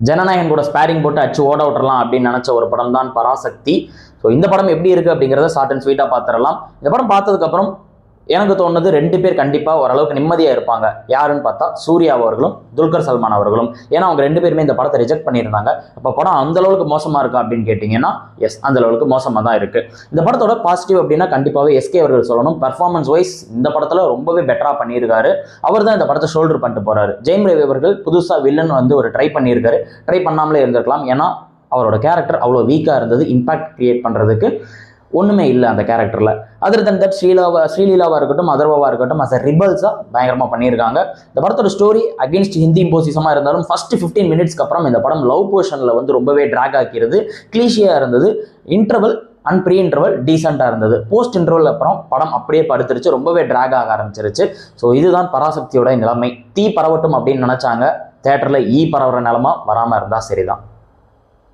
ஜனநாயகன் கூட ஸ்பேரிங் போட்டு அச்சு ஓட விட்டுறலாம் அப்படின்னு நினச்ச ஒரு படம் தான் பராசக்தி. ஸோ இந்த படம் எப்படி இருக்குது அப்படிங்கிறத ஷார்ட் அண்ட் ஸ்வீட்டாக பார்த்துடலாம். இந்த படம் பார்த்ததுக்கப்புறம் எனக்கு தோணுது 2 பேர் கண்டிப்பாக ஓரளவுக்கு நிம்மதியாக இருப்பாங்க. யாருன்னு பார்த்தா சூர்யா அவர்களும் துல்கர் சல்மான் அவர்களும். ஏன்னா அவங்க 2 பேருமே இந்த படத்தை ரிஜெக்ட் பண்ணியிருந்தாங்க. அப்போ படம் அந்த அளவுக்கு மோசமாக இருக்கா அப்படின்னு கேட்டிங்கன்னா எஸ், அந்த அளவுக்கு மோசமாக தான் இருக்குது. இந்த படத்தோட பாசிட்டிவ் அப்படின்னா கண்டிப்பாகவே எஸ்கே அவர்கள் சொல்லணும். பெர்ஃபார்மன்ஸ் வைஸ் இந்த படத்தில் ரொம்பவே பெட்டராக பண்ணியிருக்காரு. அவர் தான் இந்த படத்தை ஷோல்டர் பண்ணிட்டு போகிறாரு. ஜெயம் ரவி அவர்கள் புதுசாக வில்லன் ஒரு ட்ரை பண்ணியிருக்காரு. ட்ரை பண்ணாமலே இருந்திருக்கலாம். ஏன்னா அவரோட கேரக்டர் அவ்வளோ வீக்காக இருந்தது. இம்பாக்ட் கிரியேட் பண்ணுறதுக்கு ஒன்றுமே இல்லை அந்த கேரக்டரில். அதர் தன் தட் ஸ்ரீலீலாவாக இருக்கட்டும், அதர்வாவாக இருக்கட்டும், அஸ் அ ரிபல்ஸாக பயங்கரமாக பண்ணியிருக்காங்க. இந்த படத்தோட ஸ்டோரி அகேன்ஸ்ட் ஹிந்தி இம்போசிசமாக இருந்தாலும் ஃபர்ஸ்ட் 15 மினிட்ஸ்க்கு அப்புறம் இந்த படம் லவ் போர்ஷனில் ரொம்பவே ட்ராக் ஆக்கிறது. கிளீஷியாக இருந்தது. இன்டர்வல் அண்ட் ப்ரீ இன்டர்வல் டீசெண்டாக இருந்தது. போஸ்ட் இன்டர்வல் அப்புறம் படம் அப்படியே படுத்துருச்சு, ரொம்பவே ட்ராக் ஆக ஆரம்பிச்சிருச்சு. ஸோ இதுதான் பராசக்தியோட நிலைமை. தீ பரவட்டும் அப்படின்னு நினச்சாங்க, தேட்டரில் பரவுற நிலமா வராமல் இருந்தால் சரிதான்.